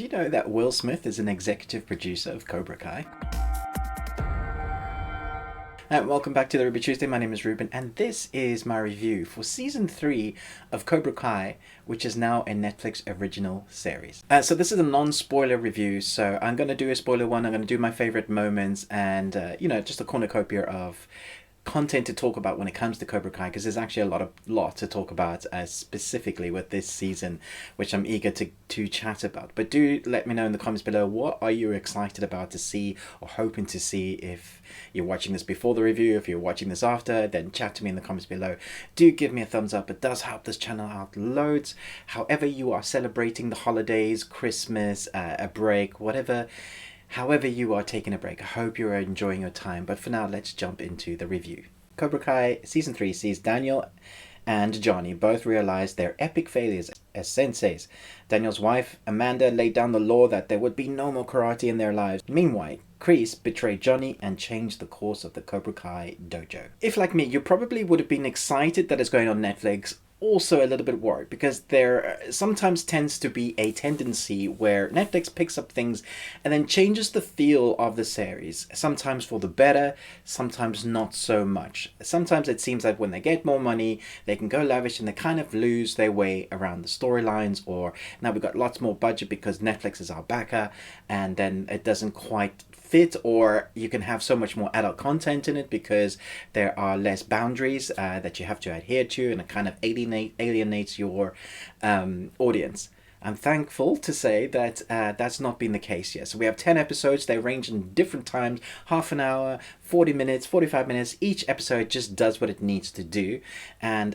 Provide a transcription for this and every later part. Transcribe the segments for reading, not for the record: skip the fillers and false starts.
Did you know that Will Smith is an executive producer of Cobra Kai? Welcome back to the Ruby Tuesday. My name is Ruben, and this is my review for season 3 of Cobra Kai, which is now a Netflix original series. So this is a non-spoiler review, so I'm going to do a spoiler one. I'm going to do my favorite moments and, just a cornucopia of content to talk about when it comes to Cobra Kai, because there's actually a lot to talk about specifically with this season, which I'm eager to chat about. But do let me know in the comments below, what are you excited about to see or hoping to see? If you're watching this before the review, if you're watching this after, then chat to me in the comments below. Do give me a thumbs up. It does help this channel out loads. However you are celebrating the holidays, Christmas, a break, whatever. However you are taking a break, I hope you are enjoying your time. But for now, let's jump into the review. Cobra Kai Season 3 sees Daniel and Johnny both realize their epic failures as senseis. Daniel's wife, Amanda, laid down the law that there would be no more karate in their lives. Meanwhile, Chris betrayed Johnny and changed the course of the Cobra Kai dojo. If, like me, you probably would have been excited that it's going on Netflix, also a little bit worried, because there sometimes tends to be a tendency where Netflix picks up things and then changes the feel of the series, sometimes for the better, sometimes not so much. Sometimes it seems like when they get more money, they can go lavish and they kind of lose their way around the storylines, or now we've got lots more budget because Netflix is our backer, and then it doesn't quite fit, or you can have so much more adult content in it because there are less boundaries that you have to adhere to, and it kind of alienates your audience. I'm thankful to say that that's not been the case yet. So we have 10 episodes. They range in different times, half an hour, 40 minutes, 45 minutes. Each episode just does what it needs to do. And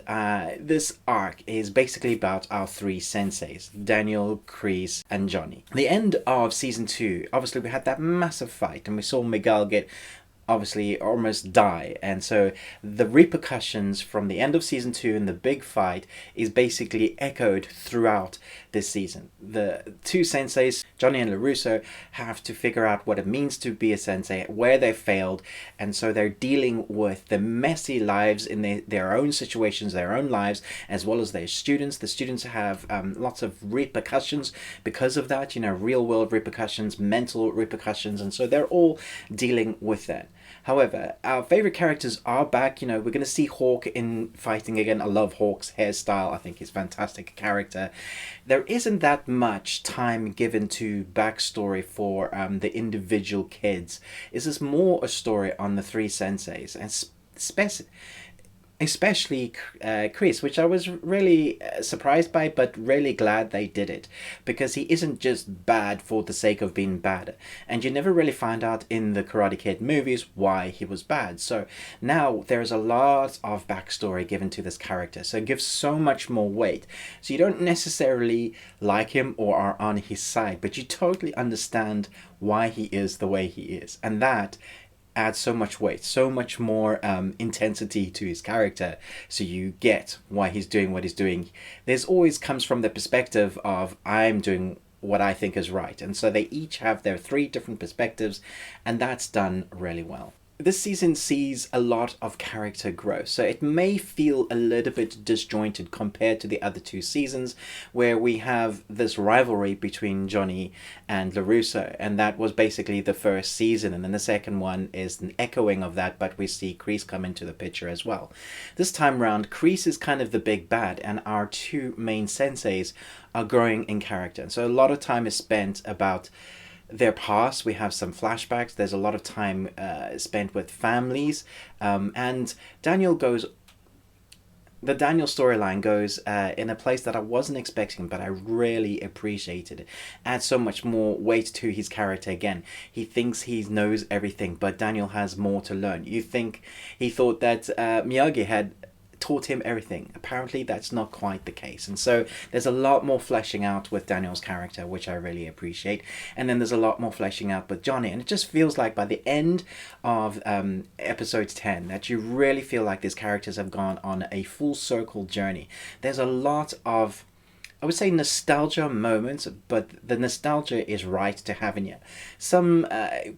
this arc is basically about our three senseis, Daniel, Chris, and Johnny. The end of season 2, obviously we had that massive fight and we saw Miguel get obviously almost die, and so the repercussions from the end of season 2 and the big fight is basically echoed throughout this season. The two senseis, Johnny and LaRusso, have to figure out what it means to be a sensei, where they failed, and so they're dealing with the messy lives in their own situations, their own lives, as well as their students. The students have lots of repercussions because of that, real world repercussions, mental repercussions, and so they're all dealing with that. However, our favorite characters are back. We're going to see Hawk in fighting again. I love Hawk's hairstyle. I think he's a fantastic character. There isn't that much time given to backstory for the individual kids. This is more a story on the three senseis, and especially Chris, which I was really surprised by, but really glad they did it, because he isn't just bad for the sake of being bad, and you never really find out in the Karate Kid movies why he was bad. So now there's a lot of backstory given to this character, so it gives so much more weight. So you don't necessarily like him or are on his side, but you totally understand why he is the way he is, and that adds so much weight, so much more intensity to his character, so you get why he's doing what he's doing. There's always comes from the perspective of, I'm doing what I think is right, and so they each have their three different perspectives, and that's done really well. This season sees a lot of character growth, so it may feel a little bit disjointed compared to the other two seasons, where we have this rivalry between Johnny and LaRusso, and that was basically the first season, and then the second one is an echoing of that, but we see Chris come into the picture as well. This time round, Chris is kind of the big bad, and our two main senseis are growing in character, and so a lot of time is spent about their past. We have some flashbacks. There's a lot of time spent with families, and the Daniel storyline goes in a place that I wasn't expecting, but I really appreciated it. Adds so much more weight to his character again. He thinks he knows everything, but Daniel has more to learn. He thought that Miyagi had taught him everything. Apparently that's not quite the case, and so there's a lot more fleshing out with Daniel's character, which I really appreciate, and then there's a lot more fleshing out with Johnny, and it just feels like by the end of episode 10 that you really feel like these characters have gone on a full circle journey. There's a lot of, I would say, nostalgia moments, but the nostalgia is right to have in you. Some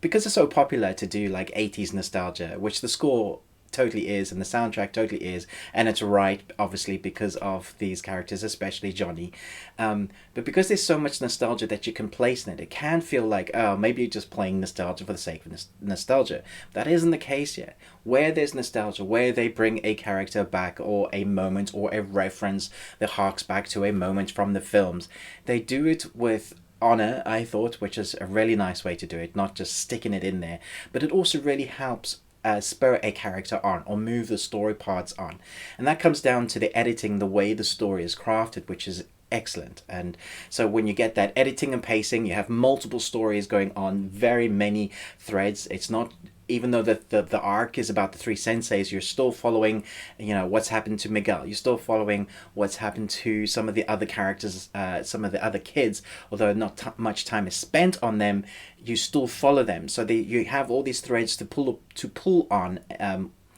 because it's so popular to do like 80s nostalgia, which the score totally is, and the soundtrack totally is, and it's right, obviously, because of these characters, especially Johnny. But because there's so much nostalgia that you can place in it, it can feel like, oh, maybe you're just playing nostalgia for the sake of nostalgia. That isn't the case yet. Where there's nostalgia, where they bring a character back, or a moment, or a reference that harks back to a moment from the films, they do it with honor, I thought, which is a really nice way to do it, not just sticking it in there, but it also really helps spur a character on, or move the story parts on. And that comes down to the editing, the way the story is crafted, which is excellent. And so when you get that editing and pacing, you have multiple stories going on, very many threads. It's not, even though the arc is about the three senseis, you're still following, what's happened to Miguel. You're still following what's happened to some of the other characters, some of the other kids. Although not much time is spent on them, you still follow them. So you have all these threads to pull on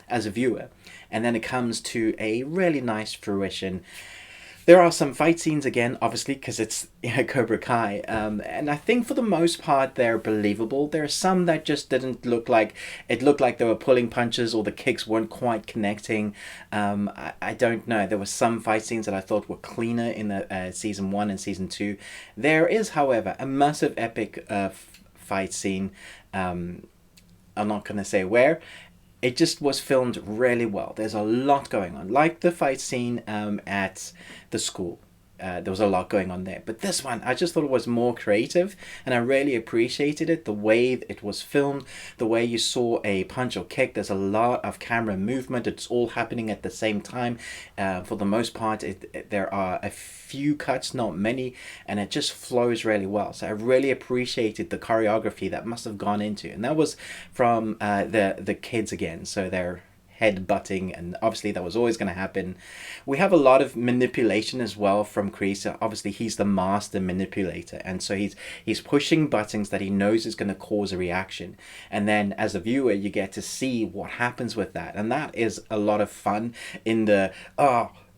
as a viewer, and then it comes to a really nice fruition. There are some fight scenes again, obviously, because it's Cobra Kai, and I think for the most part they're believable. There are some that just didn't look like, it looked like they were pulling punches, or the kicks weren't quite connecting. I don't know. There were some fight scenes that I thought were cleaner in the season 1 and season 2. There is, however, a massive epic fight scene. I'm not going to say where. It just was filmed really well. There's a lot going on. Like the fight scene at the school. There was a lot going on there. But this one, I just thought it was more creative, and I really appreciated it. The way it was filmed, the way you saw a punch or kick. There's a lot of camera movement. It's all happening at the same time. For the most part, there are a few cuts, not many, and it just flows really well. So I really appreciated the choreography that must have gone into, and that was from the kids again. So they're head-butting, and obviously that was always going to happen. We have a lot of manipulation as well from Chris. Obviously he's the master manipulator, and so he's pushing buttons that he knows is going to cause a reaction, and then as a viewer you get to see what happens with that, and that is a lot of fun in the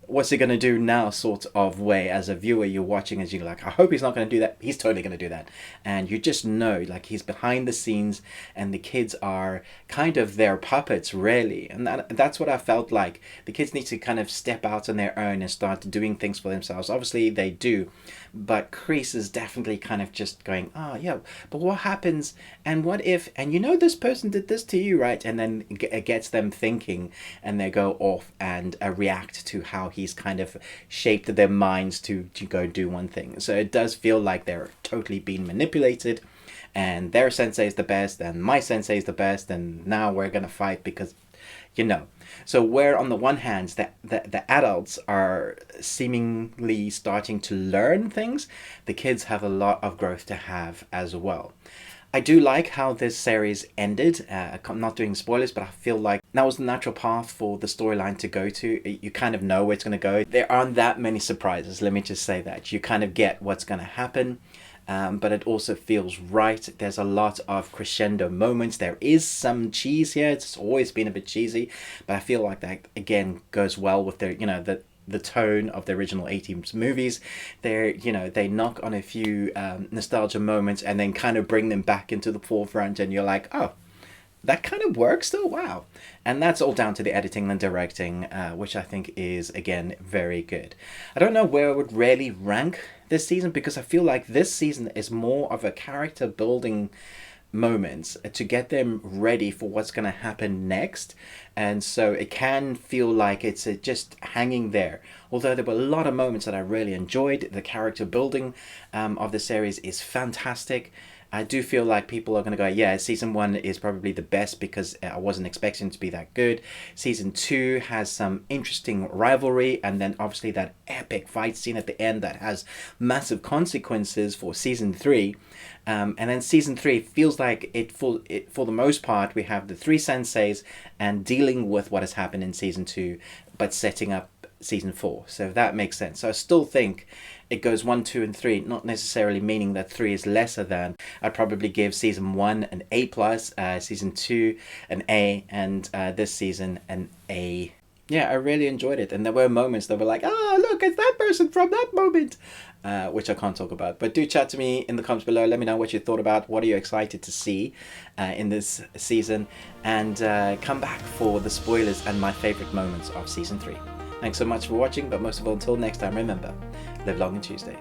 what's he going to do now sort of way. As a viewer, you're watching as you're like, I hope he's not going to do that. He's totally going to do that. And you just know, like, he's behind the scenes, and the kids are kind of their puppets, really. And that's what I felt like. The kids need to kind of step out on their own and start doing things for themselves. Obviously, they do. But Chris is definitely kind of just going, yeah, but what happens, and what if, and this person did this to you, right? And then it gets them thinking, and they go off and react to how he's kind of shaped their minds to go do one thing. So it does feel like they're totally being manipulated, and their sensei is the best, and my sensei is the best, and now we're going to fight because, So where on the one hand, the adults are seemingly starting to learn things, the kids have a lot of growth to have as well. I do like how this series ended. I'm not doing spoilers, but I feel like that was the natural path for the storyline to go to. You kind of know where it's going to go. There aren't that many surprises, let me just say that. You kind of get what's going to happen. But it also feels right. There's a lot of crescendo moments. There is some cheese here. It's always been a bit cheesy, but I feel like that again goes well with the tone of the original 80s movies. They knock on a few nostalgia moments and then kind of bring them back into the forefront, and you're like, oh, that kind of works though, wow. And that's all down to the editing and directing, which I think is, again, very good. I don't know where I would really rank this season, because I feel like this season is more of a character building moments to get them ready for what's going to happen next, and so it can feel like it's just hanging there. Although there were a lot of moments that I really enjoyed, the character building of the series is fantastic. I do feel like people are going to go, yeah, season 1 is probably the best because I wasn't expecting it to be that good. Season 2 has some interesting rivalry, and then obviously that epic fight scene at the end that has massive consequences for season 3. And then season 3 feels like for the most part, we have the three senseis and dealing with what has happened in season 2, but setting up season 4. So that makes sense. So I still think it goes 1, 2, and 3, not necessarily meaning that 3 is lesser than. I'd probably give season 1 an A+, season 2 an A, and this season an A. Yeah, I really enjoyed it, and there were moments that were like, "Oh, look, it's that person from that moment," which I can't talk about. But do chat to me in the comments below. Let me know what you thought about. What are you excited to see in this season, and come back for the spoilers and my favorite moments of season 3. Thanks so much for watching, but most of all, until next time, remember, live long and Tuesday.